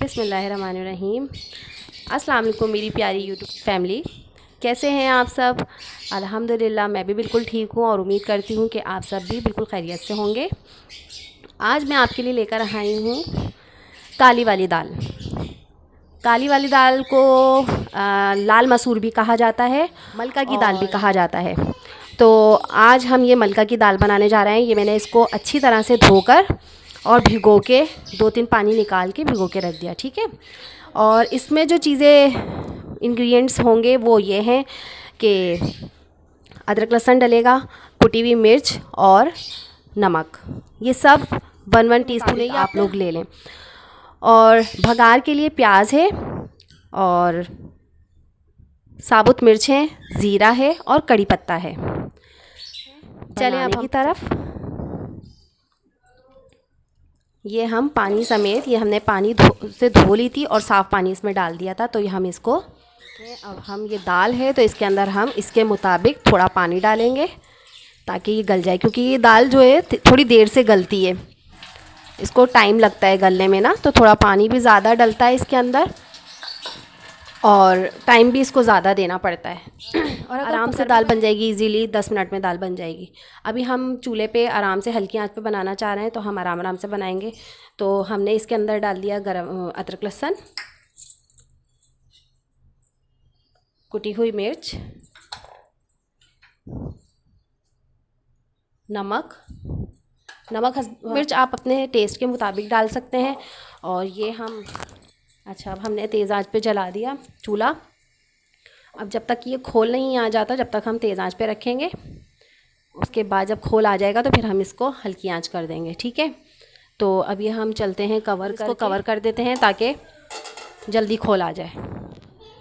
बिस्मिल्लाहिर्रहमानिर्रहीम। अस्सलाम वालेकुम मेरी प्यारी यूट्यूब फैमिली, कैसे हैं आप सब। अल्हम्दुलिल्लाह मैं भी बिल्कुल ठीक हूँ और उम्मीद करती हूँ कि आप सब भी बिल्कुल खैरियत से होंगे। आज मैं आपके लिए लेकर आई हूँ काली वाली दाल। काली वाली दाल को लाल मसूर भी कहा जाता है, मलका की दाल भी कहा जाता है। तो आज हम ये मलका की दाल बनाने जा रहे हैं। ये मैंने इसको अच्छी तरह से धोकर और भिगो के 2-3 पानी निकाल के भिगो के रख दिया, ठीक है। और इसमें जो चीज़ें इंग्रेडिएंट्स होंगे वो ये हैं कि अदरक लहसुन डलेगा, कुटी हुई मिर्च और नमक। ये सब 1-1 टीस्पून आप लोग ले लें। और भगार के लिए प्याज है और साबुत मिर्च है, ज़ीरा है और कड़ी पत्ता है। चलें अब की तरफ। ये हम पानी समेत, ये हमने पानी से धो ली थी और साफ़ पानी इसमें डाल दिया था। तो ये हम इसको, अब हम ये दाल है तो इसके अंदर हम इसके मुताबिक थोड़ा पानी डालेंगे ताकि ये गल जाए, क्योंकि ये दाल जो है थोड़ी देर से गलती है, इसको टाइम लगता है गलने में ना। तो थोड़ा पानी भी ज़्यादा डलता है इसके अंदर और टाइम भी इसको ज़्यादा देना पड़ता है। और आराम से दाल बन जाएगी इजीली, 10 मिनट में दाल बन जाएगी। अभी हम चूल्हे पे आराम से हल्की आंच पे बनाना चाह रहे हैं तो हम आराम आराम से बनाएंगे। तो हमने इसके अंदर डाल दिया अदरक लहसुन, कुटी हुई मिर्च, नमक मिर्च आप अपने टेस्ट के मुताबिक डाल सकते हैं। और ये हम अब हमने तेज़ आंच पे जला दिया चूल्हा। अब जब तक ये खोल नहीं आ जाता जब तक हम तेज़ आंच पे रखेंगे। उसके बाद जब खोल आ जाएगा तो फिर हम इसको हल्की आंच कर देंगे, ठीक है। तो अभी हम चलते हैं इसको कवर कर देते हैं ताकि जल्दी खोल आ जाए।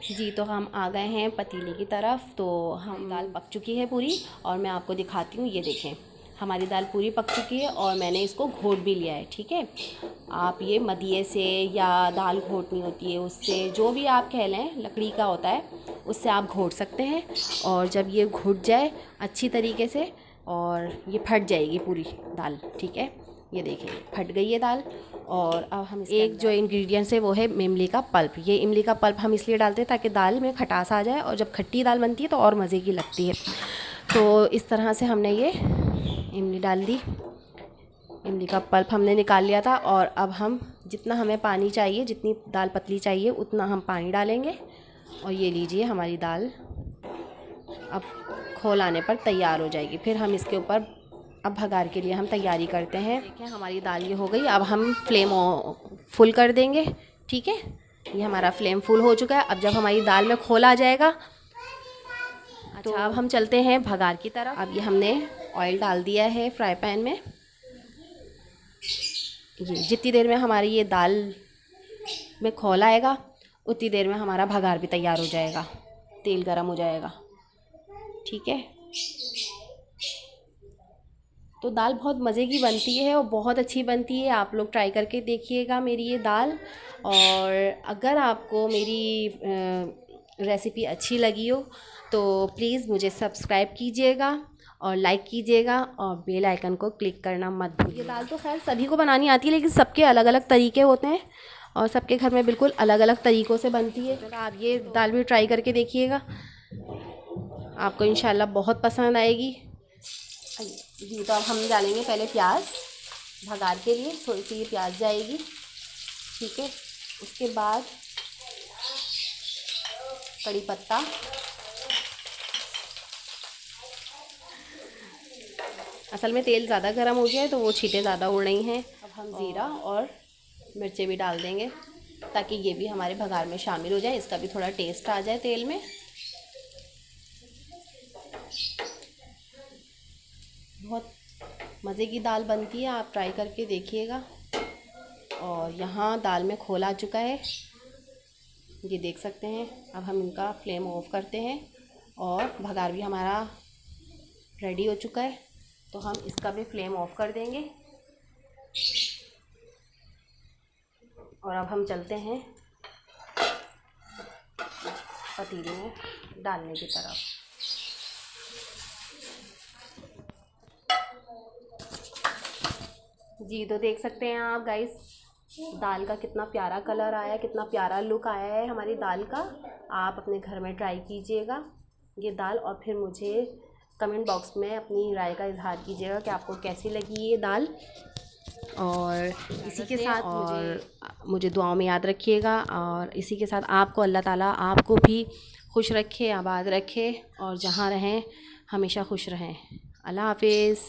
जी, तो हम आ गए हैं पतीले की तरफ। तो हम दाल पक चुकी है पूरी और मैं आपको दिखाती हूँ। ये देखें, हमारी दाल पूरी पक चुकी है और मैंने इसको घोट भी लिया है, ठीक है। आप ये मदिये से या दाल घोटनी होती है उससे, जो भी आप कह लें, लकड़ी का होता है, उससे आप घोट सकते हैं। और जब ये घुट जाए अच्छी तरीके से और ये फट जाएगी पूरी दाल, ठीक है। ये देखिए फट गई है दाल। और अब हम एक जो इंग्रेडिएंट्स है वो है इमली का पल्प। ये इमली का पल्प हम इसलिए डालते हैं ताकि दाल में खटास आ जाए और जब खट्टी दाल बनती है तो और मज़े की लगती है। तो इस तरह से हमने ये इमली डाल दी, इमली का पल्प हमने निकाल लिया था। और अब हम जितना हमें पानी चाहिए, जितनी दाल पतली चाहिए उतना हम पानी डालेंगे। और ये लीजिए हमारी दाल अब खोल आने पर तैयार हो जाएगी। फिर हम इसके ऊपर अब भगार के लिए हम तैयारी करते हैं। देखिए हमारी दाल ये हो गई। अब हम फ्लेम फुल कर देंगे, ठीक है। ये हमारा फ्लेम फुल हो चुका है। अब जब हमारी दाल में खोल आ जाएगा, तो अब हम चलते हैं भगार की तरफ। अब ये हमने ऑयल डाल दिया है फ्राई पैन में। ये जितनी देर में हमारी ये दाल में खोल आएगा उतनी देर में हमारा भगार भी तैयार हो जाएगा, तेल गरम हो जाएगा, ठीक है। तो दाल बहुत मज़े की बनती है और बहुत अच्छी बनती है। आप लोग ट्राई करके देखिएगा मेरी ये दाल। और अगर आपको मेरी रेसिपी अच्छी लगी हो तो प्लीज़ मुझे सब्सक्राइब कीजिएगा और लाइक कीजिएगा और बेल आइकन को क्लिक करना मत भूलिए। ये दाल तो खैर सभी को बनानी आती है, लेकिन सबके अलग अलग तरीके होते हैं और सबके घर में बिल्कुल अलग अलग तरीक़ों से बनती है। तो आप ये दाल भी ट्राई करके देखिएगा, आपको इंशाल्लाह बहुत पसंद आएगी। जी, तो अब हम डालेंगे पहले प्याज भगार के लिए, थोड़ी सी ये प्याज जाएगी, ठीक है। उसके बाद कड़ी पत्ता, असल में तेल ज़्यादा गर्म हो गया है तो वो छींटे ज़्यादा उड़ रही हैं। अब हम ज़ीरा और मिर्चें भी डाल देंगे ताकि ये भी हमारे भगार में शामिल हो जाए, इसका भी थोड़ा टेस्ट आ जाए तेल में। बहुत मज़े की दाल बनती है, आप ट्राई करके देखिएगा। और यहाँ दाल में खोल आ चुका है, ये देख सकते हैं। अब हम इनका फ्लेम ऑफ करते हैं और भगार भी हमारा रेडी हो चुका है, तो हम इसका भी फ्लेम ऑफ कर देंगे। और अब हम चलते हैं पतीले में डालने की तरफ। जी, तो देख सकते हैं आप गाइस, दाल का कितना प्यारा कलर आया है, कितना प्यारा लुक आया है हमारी दाल का। आप अपने घर में ट्राई कीजिएगा ये दाल, और फिर मुझे कमेंट बॉक्स में अपनी राय का इजहार कीजिएगा कि आपको कैसी लगी ये दाल। और इसी के साथ मुझे दुआओं में याद रखिएगा, और इसी के साथ आपको अल्लाह ताला आपको भी खुश रखे, आबाद रखे, और जहाँ रहें हमेशा खुश रहें। अल्लाह हाफिज़।